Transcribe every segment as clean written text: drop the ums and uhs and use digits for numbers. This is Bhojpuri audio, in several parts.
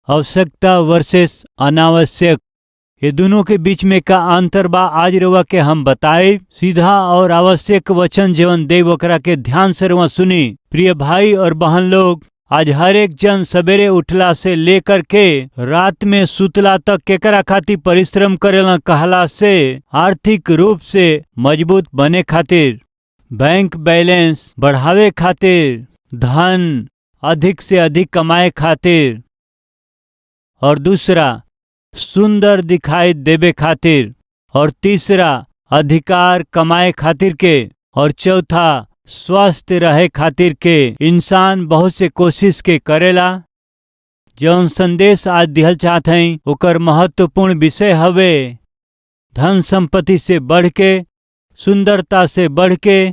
आवश्यकता वर्सेस अनावश्यक, ये दोनों के बीच में का अंतर बा आज रउआ के हम बताए। सीधा और आवश्यक वचन जीवन देव ओकरा के ध्यान से रउआ सुनी। प्रिय भाई और बहन लोग, आज हर एक जन सवेरे उठला से लेकर के रात में सुतला तक केकरा खातिर परिश्रम करेला कहला से आर्थिक रूप से मजबूत बने खातिर, बैंक बैलेंस बढ़ावे खातिर, धन अधिक से अधिक कमाए खातिर, और दूसरा सुंदर दिखाई देवे खातिर, और तीसरा अधिकार कमाए खातिर के, और चौथा स्वस्थ रहे खातिर के इंसान बहुत से कोशिश के करेला। जौन संदेश आज दिहल चाहत हैं ओकर महत्वपूर्ण विषय हवे धन संपत्ति से बढ़ के, सुंदरता से बढ़ के,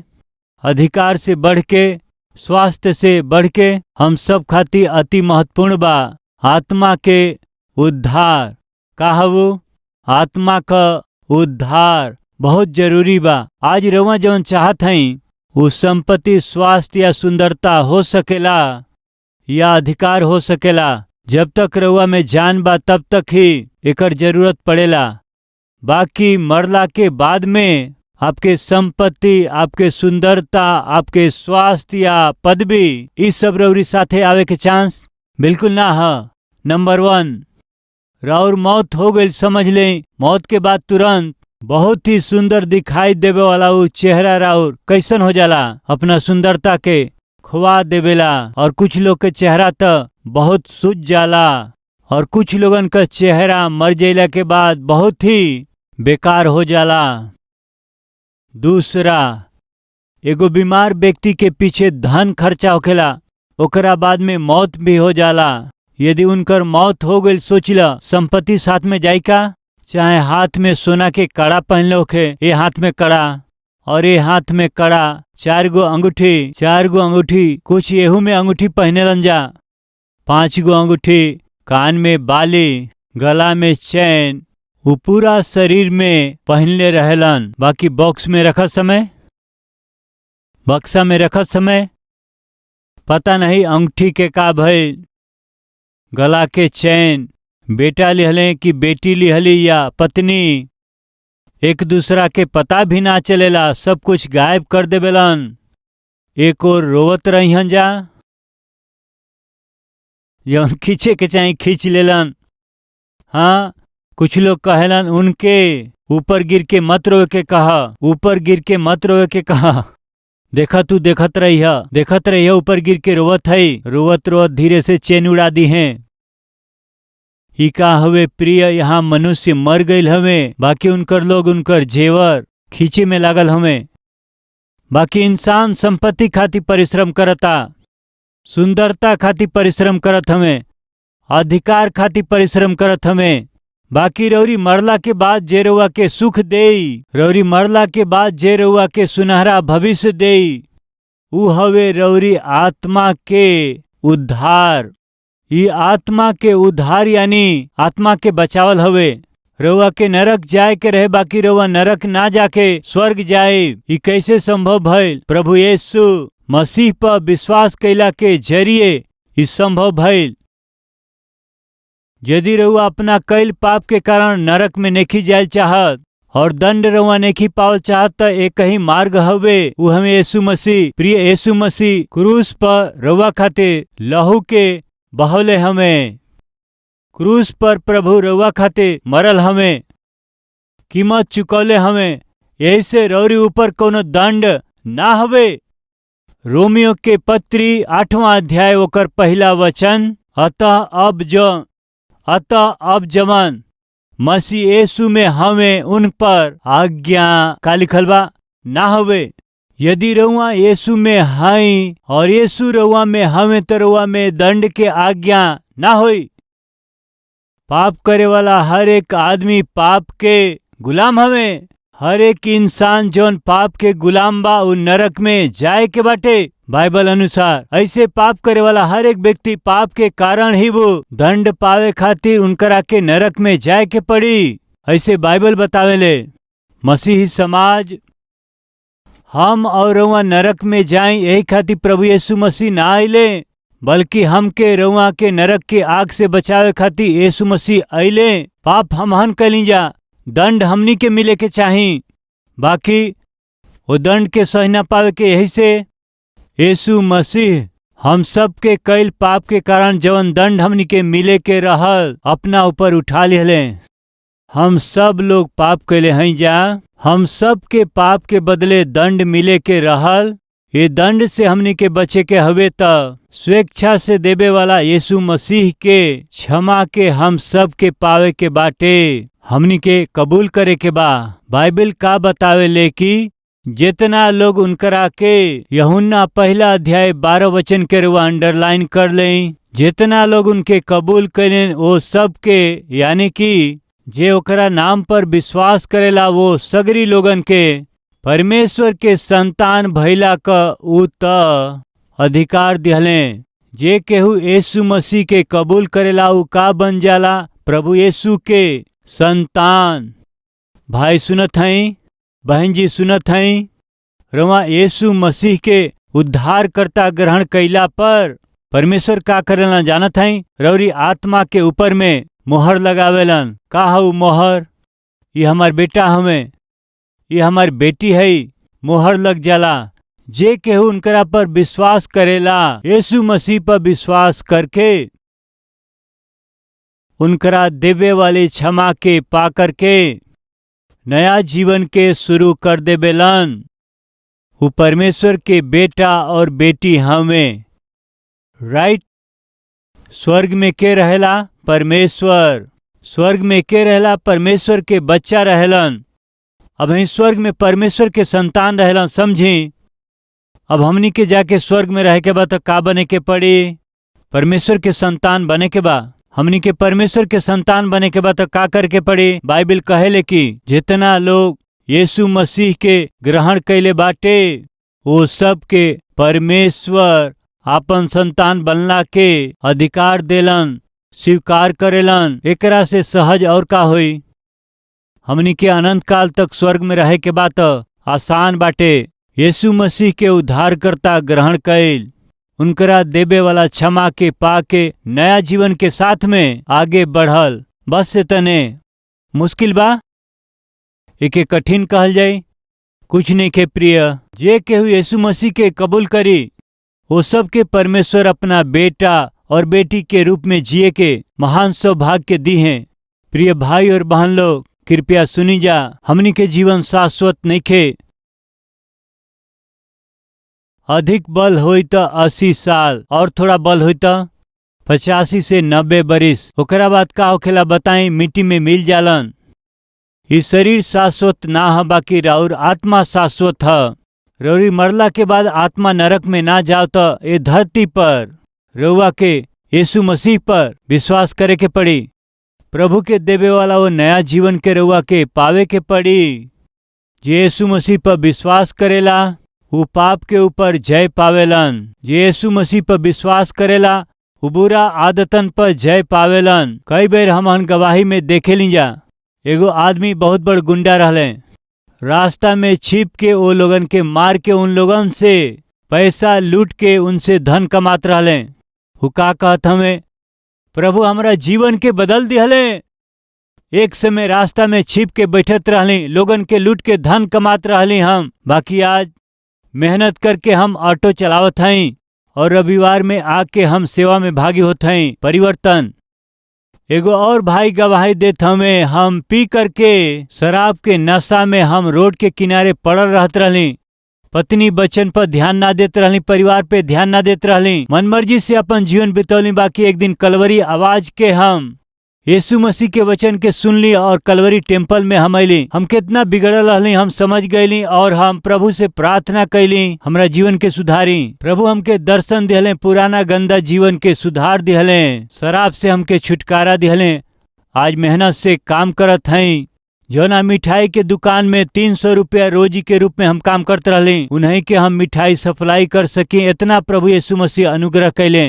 अधिकार से बढ़ के, स्वास्थ्य से बढ़ के हम सब खातिर अति महत्वपूर्ण बा आत्मा के उद्धार। कहू आत्मा का उद्धार बहुत जरूरी बा। आज रउआ जौन चाहत हैं वो संपत्ति, स्वास्थ्य या सुंदरता हो सकेला या अधिकार हो सकेला। जब तक रउआ में जान बा तब तक ही एकर जरूरत पड़ेला। बाकी मरला के बाद में आपके संपत्ति, आपके सुंदरता, आपके स्वास्थ्य या पदवी, इस सब रउरी साथे आवे के चांस बिल्कुल ना है। नंबर 1, राउर मौत हो गई समझ लें। मौत के बाद तुरंत बहुत ही सुंदर दिखाई देवे वाला वो चेहरा राउर कैसन हो जाला, अपना सुंदरता के खुआ देवेला। और कुछ लोग के चेहरा तो बहुत सूझ जाला, और कुछ लोगन का चेहरा मर जाइला के बाद बहुत ही बेकार हो जाला। दूसरा, एगो बीमार व्यक्ति के पीछे धन खर्चा होखेला, ओकरा बाद में मौत भी हो जाला। यदि उनकर मौत हो गई सोचिला संपत्ति साथ में जाई का? चाहे हाथ में सोना के कड़ा पहनले होखे, ये हाथ में कड़ा और ये हाथ में कड़ा, 4 गो अंगूठी, कुछ एहू में अंगूठी पहनेलन जा, 5 गो अंगूठी, कान में बाली, गला में चैन, वो पूरा शरीर में पहनले रहेलन। बाकी बक्सा में रखत समय पता नहीं अंगूठी के का भइल, गला के चैन बेटा लिहले कि बेटी लिहली या पत्नी, एक दूसरा के पता भी ना चलेला, सब कुछ गायब कर देवेलन। एक और रोवत रहिहन जा, जौन खींचे के चाहे खींच लेलन। हाँ, कुछ लोग कहेलन उनके ऊपर गिर के मत रोवे के कहा, देखा तू देखत रही ऊपर गिर के रोवत धीरे से चैन उड़ा दी है। ही का हवे प्रिय, यहाँ मनुष्य मर गईल हवे, बाकी उनकर लोग उनकर जेवर खींचे में लागल हवे। बाकी इंसान संपत्ति खातिर परिश्रम करता, सुंदरता खातिर परिश्रम करत हवे, अधिकार खातिर परिश्रम करत हवे। बाकी रौरी मरला के बाद जे रउआ के सुख देई, रौरी मरला के बाद जे रउआ के सुनहरा भविष्य देई, ऊ हवे रौरी आत्मा के उद्धार। ये आत्मा के उद्धार यानी आत्मा के बचावल हवे। रउआ के नरक जाए के रहे, बाकी रउआ नरक ना जाके स्वर्ग जाए। ये कैसे संभव भइल? प्रभु यीशु मसीह पर विश्वास कैला के जरिए ये संभव भइल। यदि रउआ अपना कैल पाप के कारण नरक में नहीं जाए चाहत और दंड रउआ नहीं पावल चाहत, तो एक ही मार्ग हवे, वो हमें यीशु मसीह, प्रिय यीशु मसीह क्रूस पर रउआ खातिर लहू के बहौले हमें। क्रूस पर प्रभु रउआ खातिर मरल हमें, कीमत चुकौले हमें। यही से रौरी ऊपर कोनो दंड ना हवे। रोमियो के पत्री 8वां अध्याय ओकर पहला वचन, अतः अब जवन मसीह यीशु में हमें उन पर आज्ञा का लिखल बा ना हवे। यदि रउआ यीशु में हई और यीशु रउआ में हमें, तो रउआ में दंड के आज्ञा ना होई। पाप करे वाला हर एक आदमी पाप के गुलाम हवे। हर एक इंसान जौन पाप के गुलाम बा उ नरक में जाए के बाटे बाइबल अनुसार। ऐसे पाप करे वाला हर एक व्यक्ति पाप के कारण ही वो दंड पावे खातिर उनकरा के नरक में जाए के पड़ी, ऐसे बाइबल बतावेले। मसीही समाज हम और रउआ नरक में जाए यही खातिर प्रभु यीशु मसीह ना आइले, बल्कि हमके रउआ के नरक के आग से बचावे खातिर यीशु मसीह अइले। पाप हमहन कइली जा, दंड हमनी के मिले के चाही, बाकी वो दंड के सह न पावे के, यही से यीशु मसीह हम सब के कईल पाप के कारण जवन दंड हमनी के मिले के रहल अपना ऊपर उठा लिहले। हम सब लोग पाप कैले हैं जा, हम सब के पाप के बदले दंड मिले के रहल। ये दंड से हमनी के बचे के हवे त स्वेच्छा से देवे वाला यीशु मसीह के क्षमा के हम सब के पावे के बाटे, हमनी के कबूल करे के बा। बाइबल का बतावे ले कि जितना लोग उनकरा के यूहन्ना 1:12 के रुआ अंडरलाइन कर लें, जितना लोग उनके कबूल करें वो सब के, यानी कि जे ओकरा नाम पर विश्वास करेला वो सगरी लोगन के परमेश्वर के संतान भइला क उ त अधिकार दिहले। जे केहू यीशु मसीह के कबूल करेला उ का बन जाला? प्रभु यीशु के संतान। भाई सुनत हई, बहन जी सुनत हई, रउआ यीशु मसीह के उद्धारकर्ता ग्रहण कइला पर परमेश्वर का करेला जानत हई? रउरी आत्मा के ऊपर में मोहर लगावेलन। का हऊ मोहर? ये हमार बेटा हमें, ये हमार बेटी है, मोहर लग जाला। जे केहू उनकरा पर विश्वास करेला, यीशु मसीह पर विश्वास करके उनकरा देवे वाले क्षमा के पा करके नया जीवन के शुरू कर देवेलन। वो परमेश्वर के बेटा और बेटी हमें, राइट। स्वर्ग में के रहेला? परमेश्वर। स्वर्ग में के रहेला? परमेश्वर के बच्चा रहेलन। अब हम स्वर्ग में परमेश्वर के संतान रहेलन, समझी। अब हमनी के जाके स्वर्ग में रह के बा तो का बने के पड़ी? परमेश्वर के संतान बने के बा। हमनी के परमेश्वर के संतान बने के बा तो का करके पड़ी? बाइबल कहेले कि जितना लोग यीशु मसीह के ग्रहण कैले बाटे वो सब के परमेश्वर आपन संतान बनला के अधिकार देलन, स्वीकार करेलन। एकरा से सहज और का होई? हमनी के अनंत काल तक स्वर्ग में रहे के बात आसान बाटे। यीशु मसीह के उद्धारकर्ता ग्रहण कैल, उनकरा देवे वाला क्षमा के पा के नया जीवन के साथ में आगे बढ़ल। बस से तने मुश्किल बा? एके कठिन कहल जाए? कुछ नहीं के प्रिय। जे केहू यीशु मसीह के कबूल करी वो सब के परमेश्वर अपना बेटा और बेटी के रूप में जिए के महान सौभाग्य दी हैं। प्रिय भाई और बहन लोग, कृपया सुनी जा, हमनी के जीवन शाश्वत नहीं खे। अधिक बल होई त 80 साल और थोड़ा बल होई त 85 से 90 बरिस। ओकरा बाद का होखेला बताई? मिट्टी में मिल जालन। ये शरीर शाश्वत ना है, बाकी राउर आत्मा शाश्वत है। रउरी मरला के बाद आत्मा नरक में ना जाओ तो ये धरती पर रउआ के यीशु मसीह पर विश्वास करे के पड़ी। प्रभु के देवे वाला वो नया जीवन के रउआ के पावे के पड़ी। जे यीशु मसीह पर विश्वास करेला वो पाप के ऊपर जय पावेलन। जे यीशु मसीह पर विश्वास करेला वो बुरा आदतन पर जय पावेलन। कई बेर हमन गवाही में देखे ली जा, एगो आदमी बहुत बड़ गुंडा रहले, रास्ता में छिप के वो लोगन के मार के उन लोगन से पैसा लूट के उनसे धन कमात रहले। वो का कहत हमें? प्रभु हमरा जीवन के बदल दिहले। एक समय रास्ता में छिप के बैठत रहली, लोगन के लूट के धन कमात रहली हम, बाकी आज मेहनत करके हम ऑटो चलावत हई और रविवार में आके हम सेवा में भागी होत हई। परिवर्तन। एगो और भाई गवाही देत हमें, हम पी करके शराब के नशा में हम रोड के किनारे पड़ल रहत रहली, पत्नी बच्चन पर ध्यान ना देत रहली, परिवार पे ध्यान ना देत रहली, मनमर्जी से अपन जीवन बितौली। बाकी एक दिन कलवरी आवाज के हम यीशु मसीह के वचन के सुनली और कलवरी टेम्पल में हम अली। हम कितना बिगड़ल रहली हम समझ गईली और हम प्रभु से प्रार्थना कैली हमरा जीवन के सुधारी। प्रभु हमके दर्शन दिहले, पुराना गंदा जीवन के सुधार दिहले, शराब से हमके छुटकारा दिहले। आज मेहनत से काम करत हई। जौना मिठाई के दुकान में 300 रुपया रोजी के रूप में हम काम करते रहली, उन्हीं के हम मिठाई सप्लाई कर सकी, इतना प्रभु यीशु मसीह अनुग्रह कैले।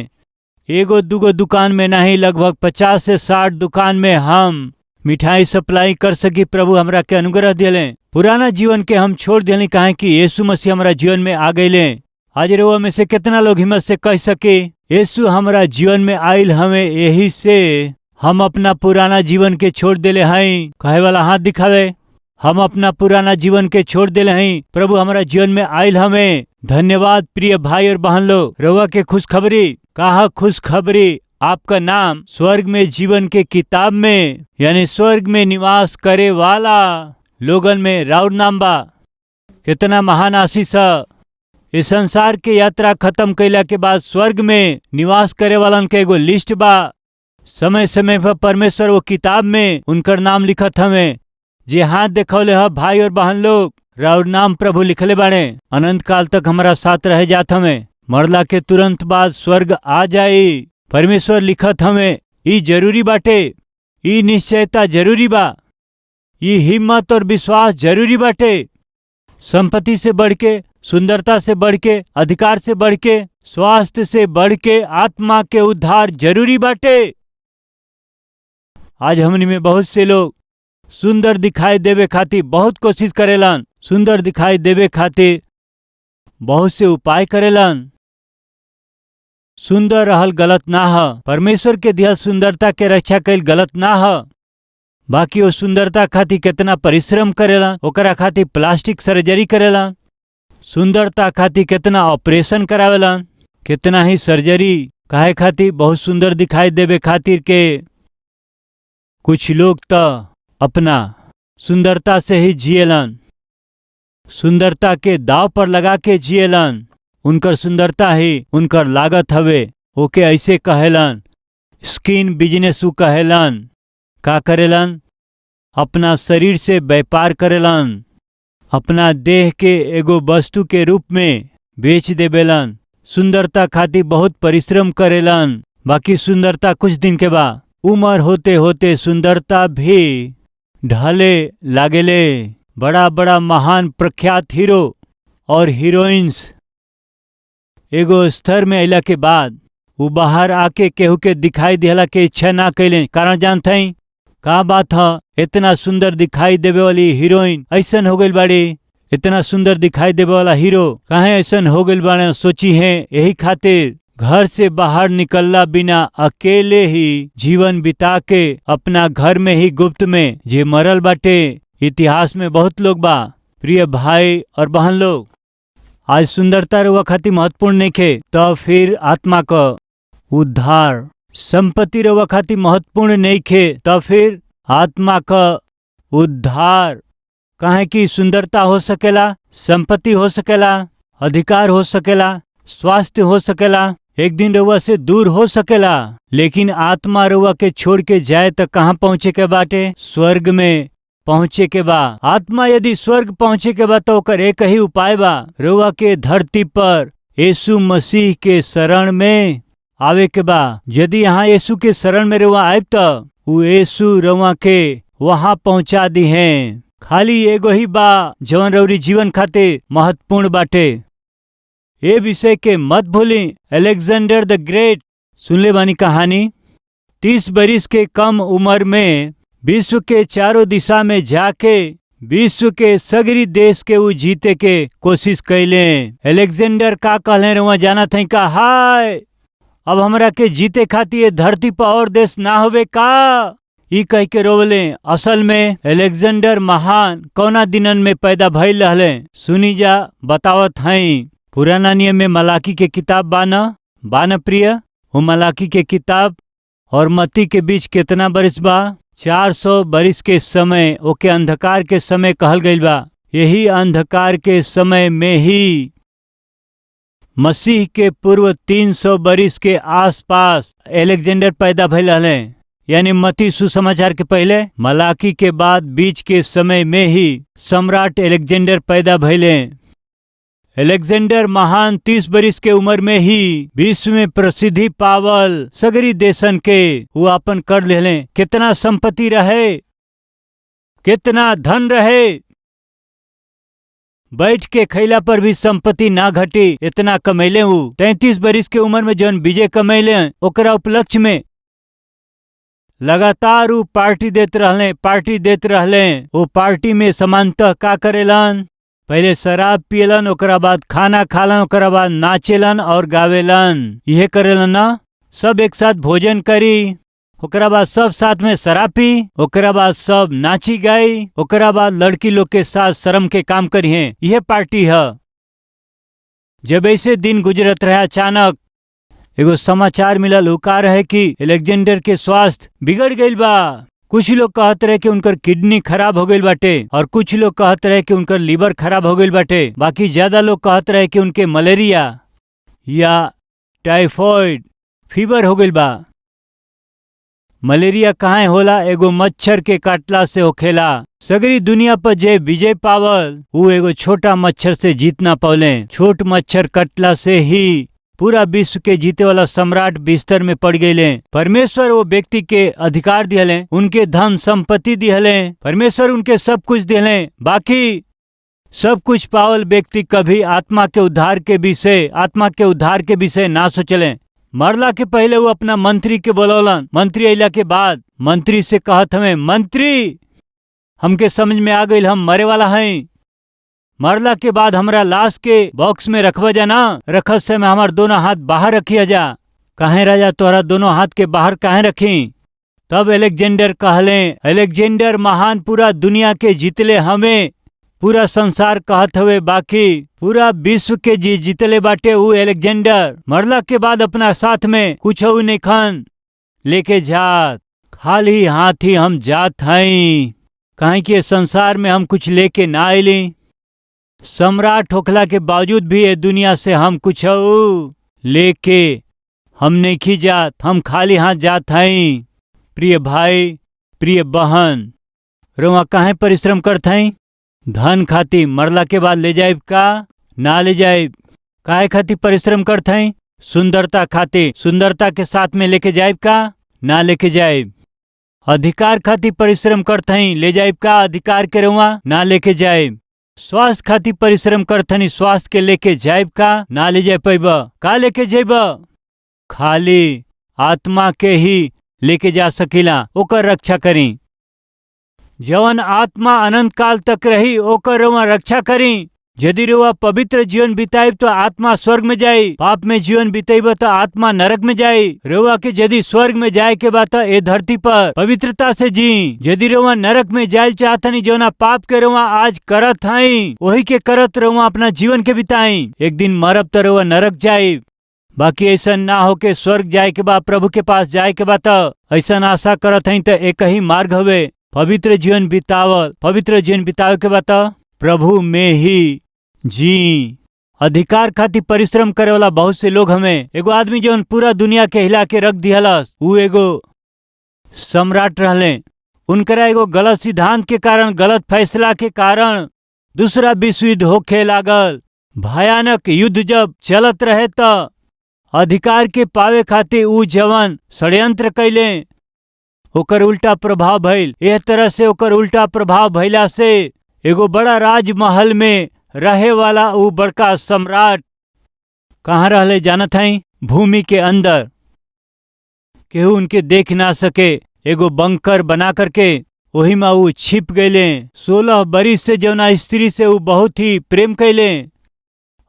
एगो दूगो दुकान में नहीं, लगभग 50 से 60 दुकान में हम मिठाई सप्लाई कर सकी। प्रभु हमरा के अनुग्रह दिले। पुराना जीवन के हम छोड़ दिले, काहे कि यीशु मसीह हमारा जीवन में आ गईले। आज रउआ में से कितना लोग हिम्मत से कह सके यीशु हमारा जीवन में आइल हमें, यही से हम अपना पुराना जीवन के छोड़ देले हई। कहे वाला हाथ दिखावे। हम अपना पुराना जीवन के छोड़ देले हई, प्रभु हमारा जीवन में आइल हमें। धन्यवाद प्रिय भाई और बहन लोग। रउआ के खुशखबरी कहा, खुशखबरी आपका नाम स्वर्ग में जीवन के किताब में यानी स्वर्ग में निवास करे वाला लोगन में राउर नाम बा। कितना महान आशीष है। इस संसार के यात्रा खत्म कैला के बाद स्वर्ग में निवास करे वालन के एगो लिस्ट बा। समय समय पर परमेश्वर वो किताब में उनकर नाम लिखत हमें। जे हाथ देखौले ह भाई और बहन लोग, राउर नाम प्रभु लिखले बाड़े। अनंत काल तक हमारा साथ रह जात हमें। मरला के तुरंत बाद स्वर्ग आ जाई। परमेश्वर लिखत हमें। ई जरूरी बाटे, ई निश्चयता जरूरी बा, ई हिम्मत और विश्वास जरूरी बाटे। संपत्ति से बढ़ के, सुंदरता से बढ़ के, अधिकार से बढ़ के, स्वास्थ्य से बढ़ के आत्मा के उद्धार जरूरी बाटे। आज हमनी में बहुत से लोग सुंदर दिखाई देवे खातिर बहुत कोशिश करेलन, सुंदर दिखाई देवे खातिर बहुत से उपाय करेलन। सुंदर रहल गलत ना ह, परमेश्वर के दिया सुंदरता के रक्षा कैल गलत ना ह। बाकी वो सुंदरता खातिर कितना परिश्रम करेला, ओकरा खातिर प्लास्टिक सर्जरी करेला, सुंदरता खातिर कितना ऑपरेशन करावेला, कितना ही सर्जरी काहे खातिर बहुत सुंदर दिखाई देवे खातिर के। कुछ लोग तो अपना सुंदरता से ही जिएलन, सुंदरता के दाव पर लगा के जिएलन। उनकर सुंदरता ही उनकर लागत हवे। ओके ऐसे कहेलन स्किन बिजनेस उ कहेलन। का करेलन? अपना शरीर से व्यापार करेलन, अपना देह के एगो वस्तु के रूप में बेच देवेलन। सुंदरता खातिर बहुत परिश्रम करेलन। बाकी सुंदरता कुछ दिन के बाद उम्र होते होते सुंदरता भी ढले लागेले। बड़ा बड़ा महान प्रख्यात हीरो और हीरोइंस एगो स्तर में अला के बाद वो बाहर आके केहू के दिखाई दिहला के इच्छा ना कैले। कारण जानते हैं का बात है? इतना सुंदर दिखाई देवे वाली हीरोइन ऐसन हो गई बाड़ी, इतना सुंदर दिखाई देवे वाला हीरो काहे ऐसन हो गई बाड़े? सोची है यही खातिर घर से बाहर निकलला बिना अकेले ही जीवन बिता के अपना घर में ही गुप्त में जे मरल बाटे। इतिहास में बहुत लोग बा। प्रिय भाई और बहन लोग, आज सुंदरता रुआ खातिर महत्वपूर्ण नहीं खे तो फिर आत्मा का उद्धार, संपत्ति रुआ खातिर महत्वपूर्ण नहीं खे तो फिर आत्मा का उद्धार। काहे कि सुंदरता हो सकेला, संपत्ति हो सकेला, अधिकार हो सकेला, स्वास्थ्य हो सकेला, एक दिन रुआ से दूर हो सकेला, लेकिन आत्मा रुआ के छोड़ के जाए तो कहाँ पहुँचे के बाटे? स्वर्ग में पहुँचे के बा। आत्मा यदि स्वर्ग पहुँचे के बा तो ओकर एक ही उपाय बा, रुआ के धरती पर यीशु मसीह के शरण में आवे के बा। यदि यहाँ यीशु के शरण में रुआ आए तो वो यीशु रुआ के वहाँ पहुँचा दी है। खाली एगो ही बा जवन रउरी जीवन खातिर महत्वपूर्ण बाटे। ये विषय के मत भूली। अलेक्जेंडर द ग्रेट सुनले बानी कहानी। 30 बरिस के कम उम्र में विश्व के चारों दिशा में जाके विश्व के सगरी देश के वो जीते के कोशिश कैले। अलेक्जेंडर का कहले रुआ जाना थे का? हाय अब हमरा के जीते खातिर धरती पर और देश ना होवे का? ई कह के रोवले। असल में अलेक्जेंडर महान कौना दिनन में पैदा भइल रहले सुनी जा बतावत हई। पुराना नियम में मलाकी के किताब बाना प्रिय। वो मलाकी के किताब और मत्ती के बीच कितना बरिस बा? 400 बरिस के समय ओके अंधकार के समय कहल गईल बा। यही अंधकार के समय में ही मसीह के पूर्व 300 बरिस के आसपास अलेक्जेंडर पैदा भइल रहले। यानी मत्ती सुसमाचार के पहले, मलाकी के बाद बीच के समय में ही सम्राट अलेक्जेंडर पैदा भइले। अलेक्जेंडर महान 30 बरिस के उम्र में ही विश्व में प्रसिद्धि पावल सगरी देशन के वो अपन कर लेले। कितना संपत्ति रहे, कितना धन रहे, बैठ के खैला पर भी संपत्ति ना घटी, इतना कमैले। वो 33 बरिस के उम्र में जौन विजय कमैले ओकरा उपलक्ष्य में लगातार वो पार्टी देते रहले। वो पार्टी में समानतः का करेलन? पहले शराब पियलन, ओकरा बाद खाना खालन, ओकरा बाद नाचेलन और गावेलन। यह करेलन ना। सब एक साथ भोजन करी, ओकरा बाद सब साथ में शराब पी, ओकरा बाद सब नाची गाई, ओकरा बाद लड़की लोग के साथ शर्म के काम करी हैं। यह पार्टी है। जब ऐसे दिन गुजरत रहे, अचानक एगो समाचार मिलल। हुका रहे कि अलेक्जेंडर के स्वास्थ्य बिगड़ गईल बा। कुछ लोग कहत रहे कि उनकर किडनी खराब हो गईल बाटे, और कुछ लोग कहत रहे कि उनकर लीवर खराब हो गईल बाटे। बाकी ज्यादा लोग कहत रहे कि उनके मलेरिया या टाइफॉइड फीवर हो गईल बा। मलेरिया कहाँ होला? एगो मच्छर के काटला से होखेला। सगरी दुनिया पर जे विजय पावल, वो एगो छोटा मच्छर से जीत ना पावले। छोट मच्छर कटला से ही पूरा विश्व के जीते वाला सम्राट बिस्तर में पड़ गए। परमेश्वर वो व्यक्ति के अधिकार दिहले, उनके धन संपत्ति दिहले, परमेश्वर उनके सब कुछ दिहले। बाकी सब कुछ पावल व्यक्ति कभी आत्मा के उद्धार के विषय ना सोचले। मरला के पहले वो अपना मंत्री के बोलौलन। मंत्री अइला के बाद मंत्री से कहत हमें, मंत्री हमके समझ में आ गई हम मरे वाला हैं। मरला के बाद हमरा लाश के बॉक्स में रखवा जाना। रखत समय हमार दोनों हाथ बाहर रखिया जा। काहे राजा तोहरा दोनों हाथ के बाहर काहे रखी? तब अलेक्जेंडर कहले, अलेक्जेंडर महान पूरा दुनिया के जीतले, हमें पूरा संसार कहत हवे, बाकी पूरा विश्व के जीतले बाटे ऊ अलेक्जेंडर। मरला के बाद अपना साथ में कुछ नहीं खन लेके जात, खाली हाथ ही हम जात हई। काहे कि संसार में हम कुछ लेके ना आइली। सम्राट होखला के बावजूद भी ये दुनिया से हम कुछ लेके हम नहीं जात, हम खाली हाथ जात हई। प्रिय भाई, प्रिय बहन, रोवा काहे परिश्रम करत हई? धन खाती मरला के बाद ले जाइब का? ना ले जाइब। काहे खाती परिश्रम करत हई? सुंदरता खाती, सुंदरता के साथ में लेके जाइब का? ना लेके जाइब। अधिकार खाती परिश्रम करत हई, ले जाइब का? अधिकार के रोवा ना लेके जाइब। स्वास्थ्य खाती परिश्रम करथनी, स्वास्थ्य के लेके जाइब का? ना ले जाए पैब। का लेके जाइब? खाली आत्मा के ही लेके जा सकीला, ओकर रक्षा करी। जवन आत्मा अनंत काल तक रही, ओकर रोवा रक्षा करी। यदि रोवा पवित्र जीवन बिताइब तो आत्मा स्वर्ग में जाई, पाप में जीवन बिताइब तो आत्मा नरक में जाई। रोवा के यदि स्वर्ग में जाए के बात ए धरती पर पवित्रता से जी। यदि रोवा नरक में जाए चाहतनी, जो ना पाप के रोवा आज करत हई, वही के करत रोवा अपना जीवन के बिताई। एक दिन मरब तो रोवा नरक जाई। बाकी ऐसा ना हो के स्वर्ग जाए के बाद, प्रभु के पास जाए के बाद ऐसा आशा करत हई तो एक ही मार्ग हवे, पवित्र जीवन बितावल। पवित्र जीवन बितावे के बाद प्रभु में ही जी। अधिकार खातिर परिश्रम करे वाला बहुत से लोग हमें। एगो आदमी जो पूरा दुनिया के हिला के रख दिहलस, वो एगो सम्राट रहले। उनकरा एगो गलत सिद्धांत के कारण, गलत फैसला के कारण दूसरा विश्व युद्ध होखे लागल। भयानक युद्ध जब चलत रहे तो अधिकार के पावे खातिर ऊ जवन षड्यंत्र कैले, ओकर उल्टा प्रभाव भइल। एह तरह से ओकर उल्टा प्रभाव भइला से एगो बड़ा राजमहल में रहे वाला ऊ बड़का सम्राट कहाँ रहले जानत हई? भूमि के अंदर, केहू उनके देख ना सके। एगो बंकर बना करके वही में ऊ छिप गईले। 16 बरिस से जौना स्त्री से ऊ बहुत ही प्रेम कैले,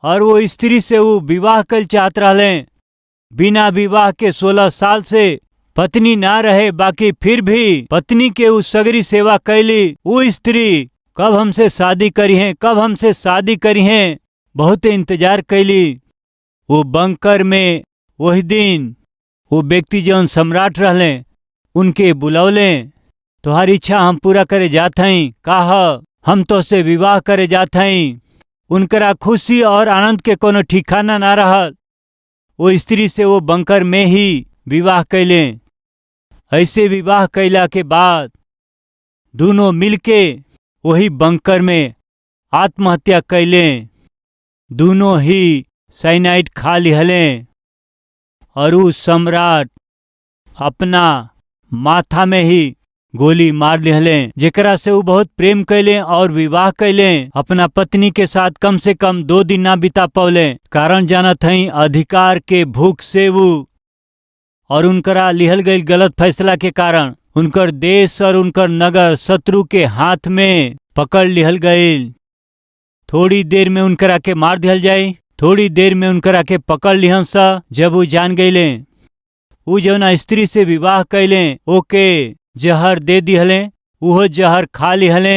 और वो स्त्री से ऊ विवाह कल चाहत रहले। बिना विवाह के 16 साल से पत्नी ना रहे, बाकी फिर भी पत्नी के ऊ सगरी सेवा कैली। वो स्त्री कब हमसे शादी करी है, कब हमसे शादी करी है, बहुत इंतजार कैली। वो बंकर में वही दिन वो व्यक्ति जौन सम्राट रहले, उनके बुलौले। तुम्हारी इच्छा हम पूरा करे जात हई, काह हम तो से विवाह करे जात हई। उनकरा खुशी और आनंद के कोनो ठिकाना ना रहल। वो स्त्री से वो बंकर में ही विवाह कैले। ऐसे विवाह कैला के बाद दोनों मिलके वही बंकर में आत्महत्या कैले। दोनों ही साइनाइड खा लिहले, और ऊ सम्राट अपना माथा में ही गोली मार लिहले, जेकरा से ऊ बहुत प्रेम कैले और विवाह कैले। अपना पत्नी के साथ कम से कम 2 दिन ना बिता पौले। कारण जानत हई? अधिकार के भूख से ऊ और उनकरा लिहल गई गलत फैसला के कारण उनकर देश और उनकर नगर शत्रु के हाथ में पकड़ लिहल गईल। थोड़ी देर में उनकरा के मार दिहल जाई, थोड़ी देर में उनकरा के पकड़ लिहन सा। जब वो जान गईले उ जौना स्त्री से विवाह कैले ओके जहर दे दिहले, उहो जहर खा लिहले।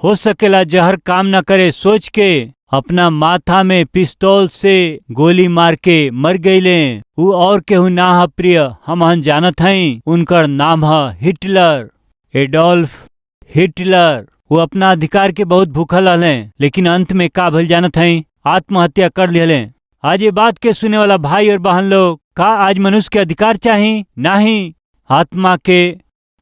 हो सकेला जहर काम न करे सोच के अपना माथा में पिस्तौल से गोली मार के मर गईले। उ और केहू ना ह प्रिय, हम जानत हई उनकर नाम है हिटलर, एडोल्फ हिटलर। वो अपना अधिकार के बहुत भूखल हले, लेकिन अंत में का भइल जानत हई, आत्महत्या कर लिहले। आज ये बात के सुने वाला भाई और बहन लोग, का आज मनुष्य के अधिकार चाहिए? नहीं, आत्मा के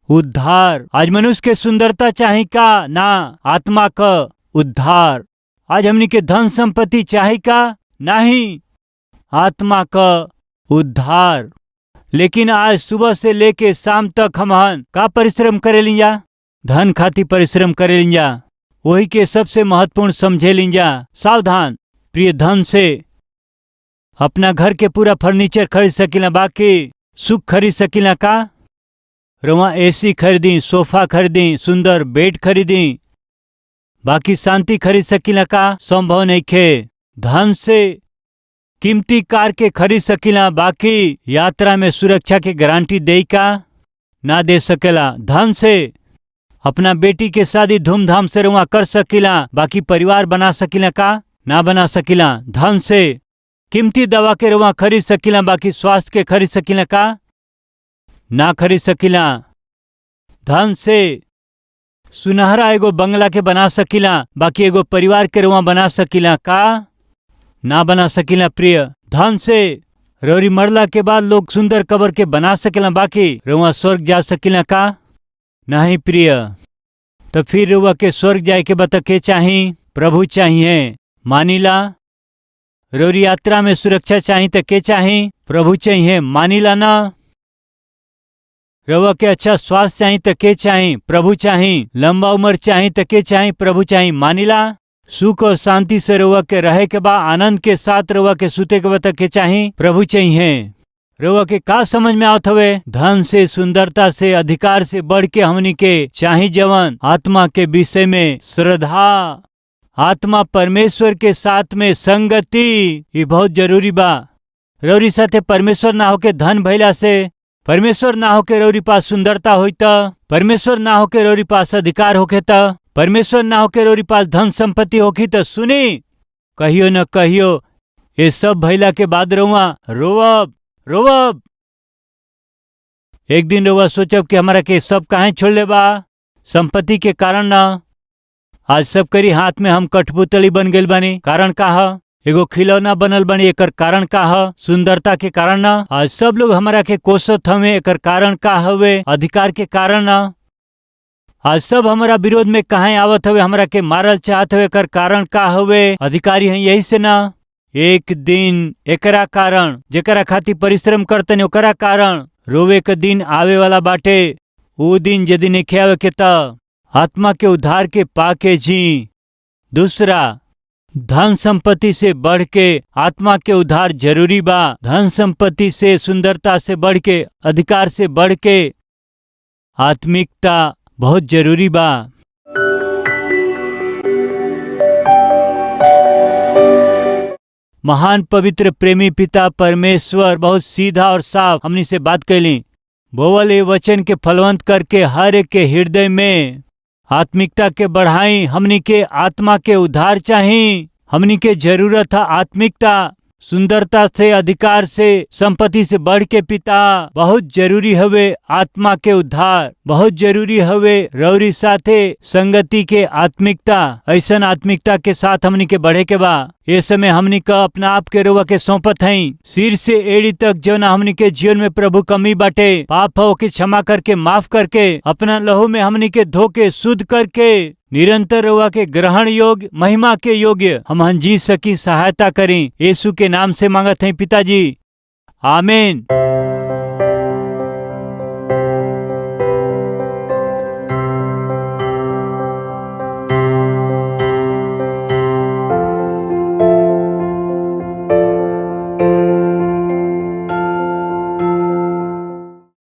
उद्धार। आज मनुष्य के सुंदरता चाहिए का? ना, आत्मा का उद्धार। आज हमनी के धन संपत्ति चाहिए का? नहीं, आत्मा का उद्धार। लेकिन आज सुबह से लेके शाम तक हमहन का परिश्रम करे लिंजा? धन खातिर परिश्रम करे लिंजा, वही के सबसे महत्वपूर्ण समझे लिंजा। सावधान प्रिय, धन से अपना घर के पूरा फर्नीचर खरीद सकिला, बाकी सुख खरीद सकिला का? रवा एसी खरीदी, सोफा खरीदी, सुंदर बेड खरीदी, बाकी शांति खरीद सकिला का? संभव नहीं खे। धन से कीमती कार के खरीद सकिला, बाकी यात्रा में सुरक्षा के गारंटी दे का? ना दे सकेला। धन से अपना बेटी के शादी धूमधाम से रवा कर सकिला, बाकी परिवार बना सकिला का? ना बना सकिला। धन से कीमती दवा के रवा खरीद सकिला, बाकी स्वास्थ्य के खरीद सकिला का? ना खरीद सकिला। धन से सुनहरा एगो बंगला के बना सकिला, बाकी एगो परिवार के रवा बना सकिला का? ना बना सकिला। प्रिय, धन से रौरी मरला के बाद लोग सुंदर कब्र के बना सकिला, बाकी रवा स्वर्ग जा सकिला का? नहीं प्रिय। तो फिर रउआ के स्वर्ग जाए के बता के चाहिए? प्रभु चाहिए। मानिला रौरी यात्रा में सुरक्षा चाहिए तो के चाहिए? प्रभु चाहिए। मानिला ना रउआ के अच्छा स्वास्थ्य चाहिए तो के चाहिए? प्रभु चाहिए। लंबा उम्र चाहिए तो के चाहिए? प्रभु चाहिए। मानिला सुख और शांति से रउआ के रहे के बाद आनंद के साथ रउआ के सूते के बता के चाहिए? प्रभु चाहिए। रउआ के का समझ में आवत हवे? धन से, सुंदरता से, अधिकार से बढ़ के हमनी के चाही जवन आत्मा के विषय में श्रद्धा, आत्मा परमेश्वर के साथ में संगति, ये बहुत जरूरी बा। रौरी साथे परमेश्वर ना होके धन भइला से, परमेश्वर ना होके रौरी पास सुंदरता होई त, परमेश्वर ना होके रौरी पास अधिकार होके त, परमेश्वर ना होके रौरी पास धन संपत्ति होखी त सुनी कहियो न कहियो ये सब भइला के बाद रउआ रोवब रोवब। एक दिन रउआ सोचब कि हमारा के सब काहे छोड़ ले बा? संपत्ति के कारण ना। आज सब करी हाथ में हम कठपुतली बन गइल बानी, कारण का ह? एगो खिलौना बनल बानी, एकर कारण का ह? सुंदरता के कारण ना। आज सब लोग हमारा के कोसत हवे, एकर कारण का हवे? अधिकार के कारण ना। आज सब हमारा विरोध में काहे आवत हवे, हमरा के मारल चाहत हवे, एकर कारण का हवे? अधिकारी हैं यही से ना। एक दिन एकरा कारण जेकरा खातिर परिश्रम करतन ओकरा कारण रोवे के दिन आवे वाला बाटे। वो दिन यदि नहीं आवे के त आत्मा के उद्धार के पाके जी। दूसरा, धन संपत्ति से बढ़ के आत्मा के उद्धार जरूरी बा। धन संपत्ति से, सुंदरता से बढ़ के, अधिकार से बढ़ के आत्मिकता बहुत जरूरी बा। महान पवित्र प्रेमी पिता परमेश्वर बहुत सीधा और साफ हमनी से बात कैली। बोवल ये वचन के फलवंत करके हर एक के हृदय में आत्मिकता के बढ़ाई। हमनी के आत्मा के उद्धार चाहिए। हमनी के जरूरत है आत्मिकता, सुंदरता से, अधिकार से, संपत्ति से बढ़ के पिता बहुत जरूरी हवे। आत्मा के उद्धार बहुत जरूरी हवे। रौरी साथे संगति के आत्मिकता, ऐसन आत्मिकता के साथ हमनी के बढ़े के बा। ये समय हमनी का अपना आप के रोवा के सौंपत हई। सिर से एड़ी तक जो ना हमनी के जीवन में प्रभु कमी बाटे, पाप हो के क्षमा करके, माफ करके, अपना लहू में हमनी के धो के, शुद्ध करके, निरंतर रोवा के ग्रहण योग्य, महिमा के योग्य हम जी सकी सहायता करें। यीशु के नाम से मांगत हैं पिताजी, आमीन।